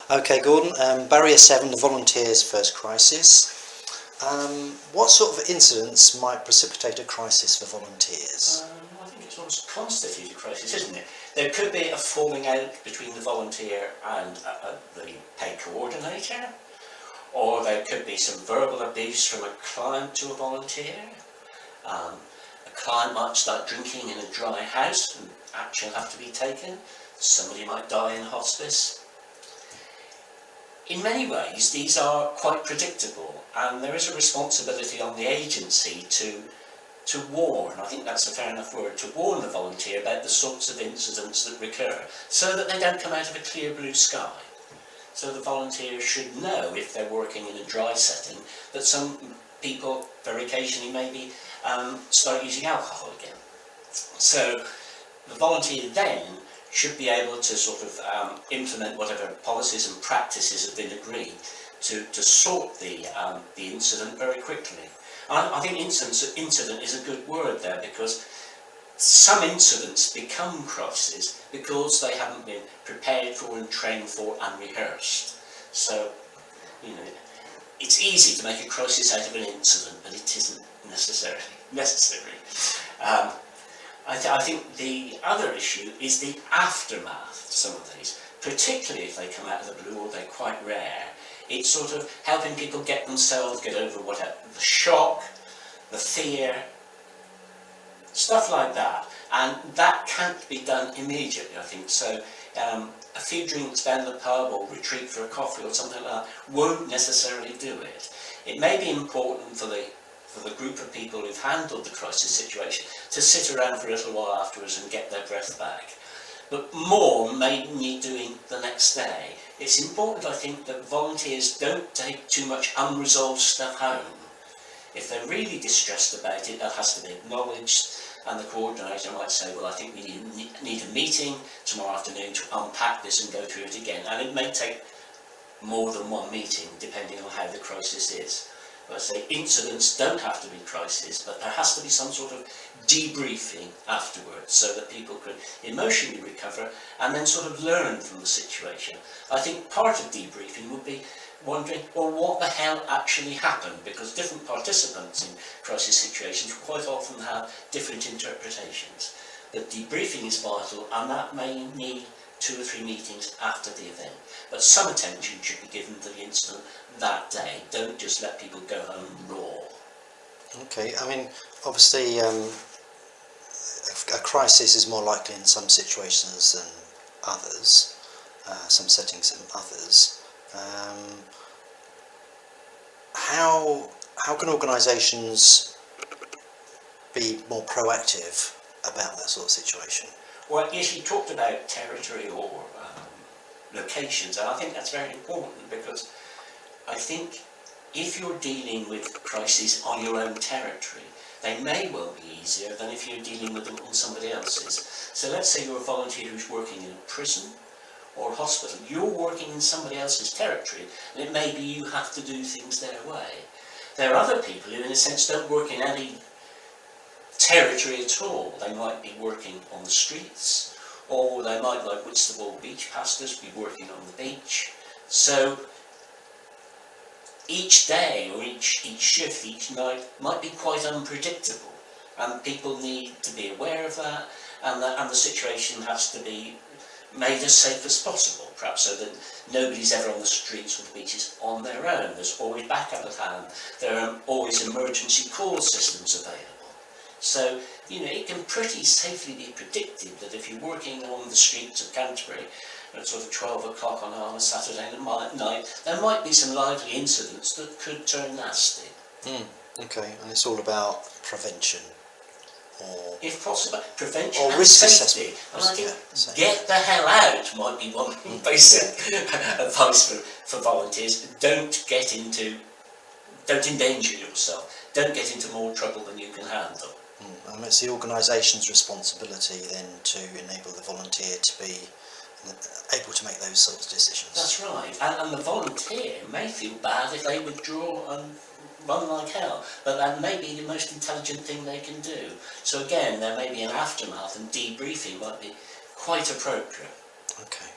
Okay, Gordon, Barrier 7, the volunteers' first crisis. What sort of incidents might precipitate a crisis for volunteers? I think it's almost a constituted crisis, isn't it? There could be a falling out between the volunteer and the paid coordinator, or there could be some verbal abuse from a client to a volunteer. A client might start drinking in a dry house and action will have to be taken. Somebody might die in hospice. In many ways, these are quite predictable, and there is a responsibility on the agency to warn, I think that's a fair enough word, to warn the volunteer about the sorts of incidents that recur, so that they don't come out of a clear blue sky. So the volunteer should know, if they're working in a dry setting, that some people very occasionally maybe start using alcohol again. So the volunteer then should be able to sort of implement whatever policies and practices have been agreed to sort the incident very quickly. I think incident is a good word there, because some incidents become crises because they haven't been prepared for and trained for and rehearsed. So, you know, it's easy to make a crisis out of an incident, but it isn't necessarily necessary. I think the other issue is the aftermath of some of these, particularly if they come out of the blue or they're quite rare. It's sort of helping people get over whatever, the shock, the fear, stuff like that. And that can't be done immediately, I think. So a few drinks down the pub or retreat for a coffee or something like that won't necessarily do it. It may be important for the group of people who've handled the crisis situation to sit around for a little while afterwards and get their breath back. But more may need doing the next day. It's important, I think, that volunteers don't take too much unresolved stuff home. If they're really distressed about it, that has to be acknowledged, and the coordinator might say, well, I think we need a meeting tomorrow afternoon to unpack this and go through it again. And it may take more than one meeting, depending on how the crisis is. I say incidents don't have to be crises, but there has to be some sort of debriefing afterwards so that people can emotionally recover and then sort of learn from the situation. I think part of debriefing would be wondering, well, what the hell actually happened? Because different participants in crisis situations quite often have different interpretations. But debriefing is vital, and that may need 2 or 3 meetings after the event. But some attention should be given to the incident that day. Don't just let people go home raw. Okay, I mean, obviously a crisis is more likely in some situations than others, some settings than others. How can organisations be more proactive about that sort of situation? Well, yes, you talked about territory or locations, and I think that's very important, because I think if you're dealing with crises on your own territory, they may well be easier than if you're dealing with them on somebody else's. So let's say you're a volunteer who's working in a prison or a hospital. You're working in somebody else's territory, and it may be you have to do things their way. There are other people who, in a sense, don't work in any territory at all. They might be working on the streets, or they might, like Whitstable Beach pastors, be working on the beach. So each day or each shift, each night might be quite unpredictable, and people need to be aware of that, and the situation has to be made as safe as possible, perhaps, so that nobody's ever on the streets or the beaches on their own. There's always backup at hand. There are always emergency call systems available. So, you know, it can pretty safely be predicted that if you're working on the streets of Canterbury at sort of 12 o'clock on a Saturday night, there might be some lively incidents that could turn nasty. Okay, and it's all about prevention. Or if possible, prevention or and risk safety. assessment. And I think get the hell out might be one basic advice for volunteers. Don't endanger yourself. Don't get into more trouble than you can handle. And it's the organisation's responsibility then to enable the volunteer to be able to make those sorts of decisions. That's right. And the volunteer may feel bad if they withdraw and run like hell, but that may be the most intelligent thing they can do. So again, there may be an aftermath, and debriefing might be quite appropriate. Okay.